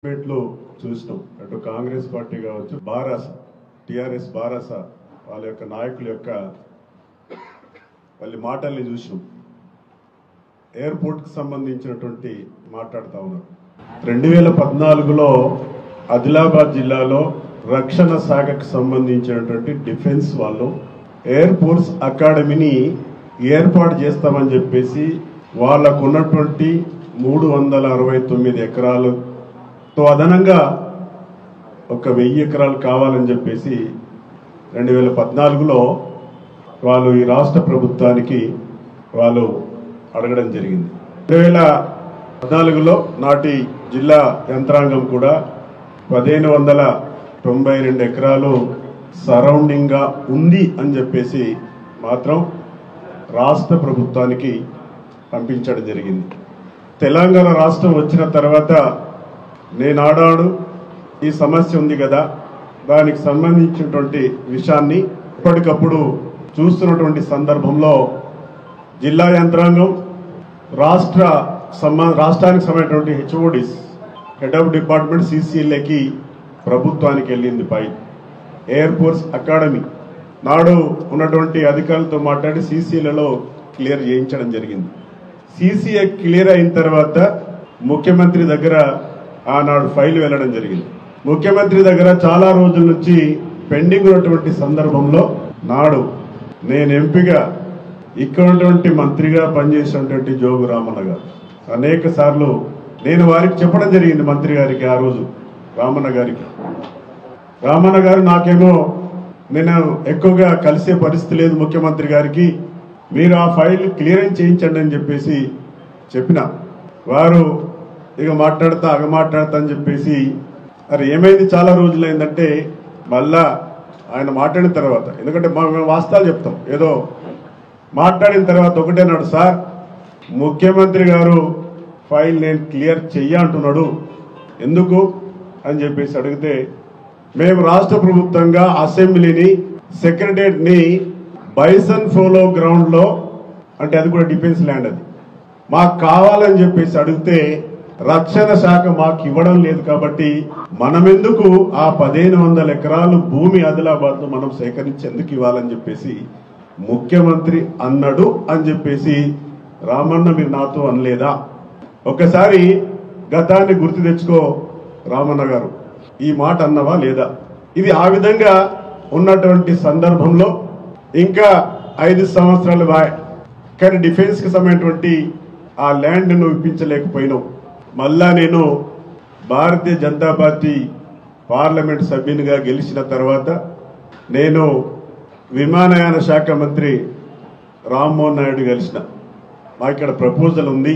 లో చూసినాం అటు కాంగ్రెస్ పార్టీ కావచ్చు బారాస టిఆర్ఎస్ బారాస వాళ్ళ యొక్క నాయకుల యొక్క వాళ్ళ మాటల్ని చూసినాం. ఎయిర్పోర్ట్కి సంబంధించినటువంటి మాట్లాడుతూ ఉన్నారు. 2014లో ఆదిలాబాద్ జిల్లాలో రక్షణ శాఖకు సంబంధించినటువంటి డిఫెన్స్ వాళ్ళు ఎయిర్ ఫోర్స్ అకాడమీని ఏర్పాటు చేస్తామని చెప్పేసి వాళ్ళకు ఉన్నటువంటి 369 ఎకరాలతో అదనంగా ఒక 1000 ఎకరాలు కావాలని చెప్పేసి 2014లో వాళ్ళు ఈ రాష్ట్ర ప్రభుత్వానికి వాళ్ళు అడగడం జరిగింది. 2014లో నాటి జిల్లా యంత్రాంగం కూడా 1592 ఎకరాలు సరౌండింగ్ గా ఉంది అని చెప్పేసి మాత్రం రాష్ట్ర ప్రభుత్వానికి పంపించడం జరిగింది. తెలంగాణ రాష్ట్రం వచ్చిన తర్వాత నేనాడాడు ఈ సమస్య ఉంది కదా, దానికి సంబంధించినటువంటి విషయాన్ని ఎప్పటికప్పుడు చూస్తున్నటువంటి సందర్భంలో జిల్లా యంత్రాంగం రాష్ట్రానికి సంబంధించినటువంటి హెచ్ఓడిస్ హెడ్ ఆఫ్ డిపార్ట్మెంట్ సిసిఎల్ఏకి ప్రభుత్వానికి వెళ్ళింది. పై ఎయిర్ ఫోర్స్ అకాడమీ నాడు ఉన్నటువంటి అధికారులతో మాట్లాడి సిసిఎల్ఏలో క్లియర్ చేయించడం జరిగింది. సిసిఏ క్లియర్ అయిన తర్వాత ముఖ్యమంత్రి దగ్గర ఆనాడు ఫైల్ వెళ్ళడం జరిగింది. ముఖ్యమంత్రి దగ్గర చాలా రోజుల నుంచి పెండింగ్ ఉన్నటువంటి సందర్భంలో నాడు నేను ఎంపీగా ఇక్కడ ఉన్నటువంటి మంత్రిగా పనిచేసినటువంటి జోగు రామన్న గారు అనేక సార్లు నేను వారికి చెప్పడం జరిగింది. మంత్రి గారికి ఆ రోజు రామన్న గారు నాకేమో నేను ఎక్కువగా కలిసే పరిస్థితి లేదు ముఖ్యమంత్రి గారికి, మీరు ఆ ఫైల్ క్లియరెన్స్ చేయించండి అని చెప్పేసి చెప్పిన వారు ఇక మాట్లాడతా అని చెప్పేసి మరి ఏమైంది, చాలా రోజులైందంటే మళ్ళా ఆయన మాట్లాడిన తర్వాత, ఎందుకంటే మేము వాస్తవాలు చెప్తాం, ఏదో మాట్లాడిన తర్వాత ఒకటే నాడు, సార్ ముఖ్యమంత్రి గారు ఫైల్ నేను క్లియర్ అంటున్నాడు, ఎందుకు అని చెప్పేసి అడిగితే, మేము రాష్ట్ర ప్రభుత్వంగా అసెంబ్లీని సెక్రటరియట్ ని బైసన్ ఫోలో గ్రౌండ్ లో, అంటే అది కూడా డిఫెన్స్ ల్యాండ్, అది మాకు కావాలని చెప్పేసి అడిగితే రక్షణ శాఖ మాకు ఇవ్వడం లేదు కాబట్టి మనమెందుకు ఆ 1500 ఎకరాలు భూమి ఆదిలాబాద్ లో మనం సేకరించేందుకు ఇవ్వాలని చెప్పేసి ముఖ్యమంత్రి అన్నాడు అని చెప్పేసి రామన్న మీరు నాతో అనలేదా? ఒకసారి గతాన్ని గుర్తు తెచ్చుకో రామన్న గారు, ఈ మాట అన్నవా లేదా? ఇది ఆ విధంగా ఉన్నటువంటి సందర్భంలో ఇంకా 5 సంవత్సరాలు కానీ డిఫెన్స్ కి సంబంధించినటువంటి ఆ ల్యాండ్ నువ్వు ఇప్పించలేకపోయినావు. మళ్ళా నేను భారతీయ జనతా పార్టీ పార్లమెంట్ సభ్యునిగా గెలిచిన తర్వాత నేను విమానయాన శాఖ మంత్రి రామ్మోహన్ నాయుడు కలిసిన, మా ఇక్కడ ప్రపోజల్ ఉంది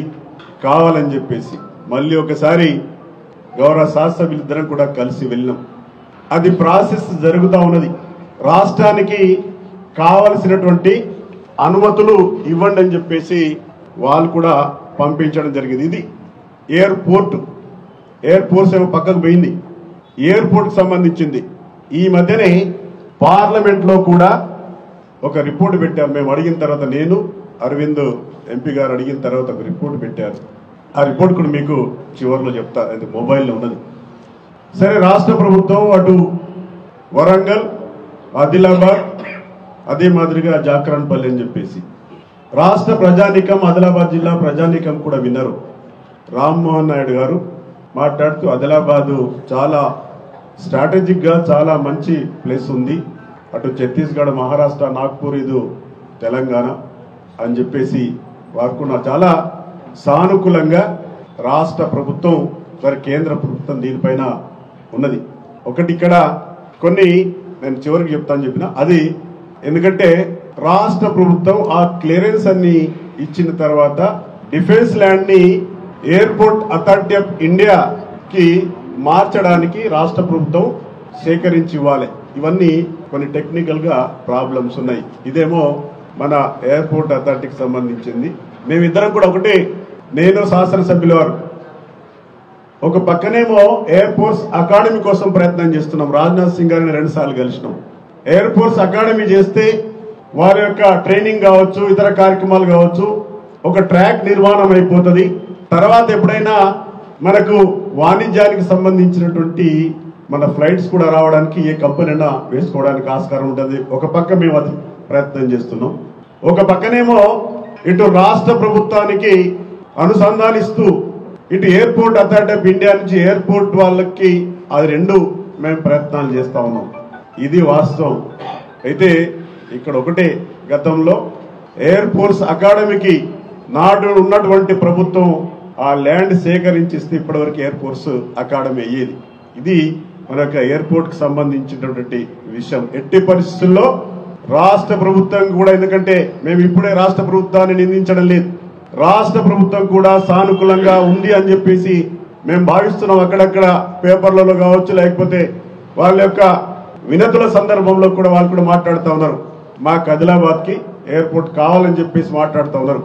కావాలని చెప్పేసి మళ్ళీ ఒకసారి గౌరవ శాసనసభ్యులిద్దరం కూడా కలిసి వెళ్ళినాం. అది ప్రాసెస్ జరుగుతూ ఉన్నది. రాష్ట్రానికి కావలసినటువంటి అనుమతులు ఇవ్వండి అని చెప్పేసి వాళ్ళు కూడా పంపించడం జరిగింది. ఇది ఎయిర్ ఫోర్స్ ఏమో పక్కకు పోయింది, ఎయిర్పోర్ట్ సంబంధించింది. ఈ మధ్యనే పార్లమెంట్ లో కూడా ఒక రిపోర్ట్ పెట్టారు. మేము అడిగిన తర్వాత, నేను అరవింద్ ఎంపీ గారు అడిగిన తర్వాత ఒక రిపోర్ట్ పెట్టారు. ఆ రిపోర్ట్ కూడా మీకు చివరిలో చెప్తా, అది మొబైల్లో ఉన్నది. సరే, రాష్ట్ర ప్రభుత్వం అటు వరంగల్, ఆదిలాబాద్, అదే మాదిరిగా జాక్రాన్పల్లి అని చెప్పేసి రాష్ట్ర ప్రజానీకం, ఆదిలాబాద్ జిల్లా ప్రజానీకం కూడా విన్నారు. రామ్మోహన్ నాయుడు గారు మాట్లాడుతూ ఆదిలాబాదు చాలా స్ట్రాటజిక్ గా చాలా మంచి ప్లేస్ ఉంది, అటు ఛత్తీస్గఢ్, మహారాష్ట్ర, నాగ్పూర్, ఇది తెలంగాణ అని చెప్పేసి వారు కూడా చాలా సానుకూలంగా రాష్ట్ర ప్రభుత్వం మరి కేంద్ర ప్రభుత్వం దీనిపైన ఉన్నది. ఒకటి ఇక్కడ కొన్ని నేను చివరికి చెప్తాను చెప్పిన, అది ఎందుకంటే రాష్ట్ర ప్రభుత్వం ఆ క్లియరెన్స్ అన్ని ఇచ్చిన తర్వాత డిఫెన్స్ ల్యాండ్ ని ఎయిర్పోర్ట్ అథారిటీ ఆఫ్ ఇండియాకి మార్చడానికి రాష్ట్ర ప్రభుత్వం సేకరించి ఇవ్వాలి. ఇవన్నీ కొన్ని టెక్నికల్ గా ప్రాబ్లమ్స్ ఉన్నాయి. ఇదేమో మన ఎయిర్పోర్ట్ అథారిటీకి సంబంధించింది. మేమిద్దరం కూడా ఒకటే, నేను శాసనసభ్యుల వారు ఒక పక్కనేమో ఎయిర్ ఫోర్స్ అకాడమీ కోసం ప్రయత్నం చేస్తున్నాం. రాజ్నాథ్ సింగ్ గారిని 2 సార్లు కలిసినాం. ఎయిర్ ఫోర్స్ అకాడమీ చేస్తే వారి యొక్క ట్రైనింగ్ కావచ్చు, ఇతర కార్యక్రమాలు కావచ్చు, ఒక ట్రాక్ నిర్మాణం అయిపోతుంది. తర్వాత ఎప్పుడైనా మనకు వాణిజ్యానికి సంబంధించినటువంటి మన ఫ్లైట్స్ కూడా రావడానికి ఏ కంపెనీ అయినా వేసుకోవడానికి ఆస్కారం ఉంటుంది. ఒక పక్క మేము అది ప్రయత్నం చేస్తున్నాం. ఒక పక్కనేమో ఇటు రాష్ట్ర ప్రభుత్వానికి అనుసంధానిస్తూ ఇటు ఎయిర్పోర్ట్ అథారిటీ ఆఫ్ ఇండియా నుంచి ఎయిర్పోర్ట్ వాళ్ళకి అది రెండు మేము ప్రయత్నాలు చేస్తా ఉన్నాం. ఇది వాస్తవం. అయితే ఇక్కడ ఒకటే, గతంలో ఎయిర్ ఫోర్స్ అకాడమీకి నాడు ఉన్నటువంటి ప్రభుత్వం ఆ ల్యాండ్ సేకరించిస్తే ఇప్పటివరకు ఎయిర్ ఫోర్స్ అకాడమీ అయ్యేది. ఇది మన యొక్క ఎయిర్పోర్ట్ కి సంబంధించినటువంటి విషయం. ఎట్టి పరిస్థితుల్లో రాష్ట్ర ప్రభుత్వం కూడా, ఎందుకంటే మేము ఇప్పుడే రాష్ట్ర ప్రభుత్వాన్ని నిందించడం లేదు, రాష్ట్ర ప్రభుత్వం కూడా సానుకూలంగా ఉంది అని చెప్పేసి మేము భావిస్తున్నాం. అక్కడక్కడ పేపర్లలో కావచ్చు, లేకపోతే వాళ్ళ యొక్క వినతుల సందర్భంలో కూడా వాళ్ళు కూడా మాట్లాడుతూ ఉన్నారు. మాకు ఆదిలాబాద్ కి ఎయిర్పోర్ట్ కావాలని చెప్పేసి మాట్లాడుతూ ఉన్నారు.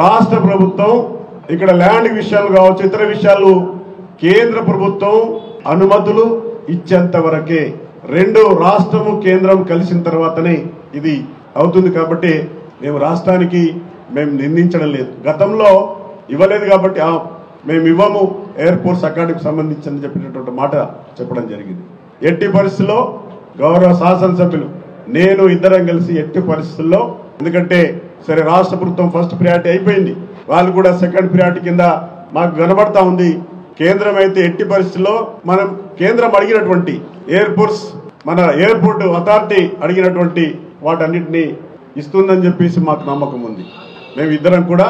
రాష్ట్ర ప్రభుత్వం ఇక్కడ ల్యాండ్ విషయాలు కావచ్చు, ఇతర విషయాలు కేంద్ర ప్రభుత్వం అనుమతులు ఇచ్చేంత వరకే, రెండు రాష్ట్రము కేంద్రం కలిసిన తర్వాతనే ఇది అవుతుంది. కాబట్టి మేము రాష్ట్రానికి మేము నిందించడం లేదు, గతంలో ఇవ్వలేదు కాబట్టి మేము ఇవ్వము ఎయిర్ ఫోర్స్ అకాడమీకి సంబంధించి చెప్పినటువంటి మాట చెప్పడం జరిగింది. ఎట్టి పరిస్థితుల్లో గౌరవ శాసనసభ్యులు నేను ఇద్దరం కలిసి ఎట్టి పరిస్థితుల్లో, ఎందుకంటే సరే రాష్ట్ర ప్రభుత్వం ఫస్ట్ ప్రియారిటీ అయిపోయింది, వాళ్ళు కూడా సెకండ్ ప్రియారిటీ కింద మాకు కనబడతా ఉంది. కేంద్రం అయితే ఎట్టి పరిస్థితుల్లో మనం కేంద్రం అడిగినటువంటి ఎయిర్ ఫోర్స్ మన ఎయిర్పోర్ట్ అథారిటీ అడిగినటువంటి వాటన్నిటినీ ఇస్తుందని చెప్పేసి మాకు నమ్మకం ఉంది. మేము ఇద్దరం కూడా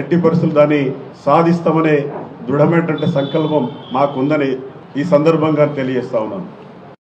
ఎట్టి పరిస్థితులు దాన్ని సాధిస్తామనే దృఢమైనటువంటి సంకల్పం మాకుందని ఈ సందర్భంగా తెలియజేస్తా ఉన్నాను.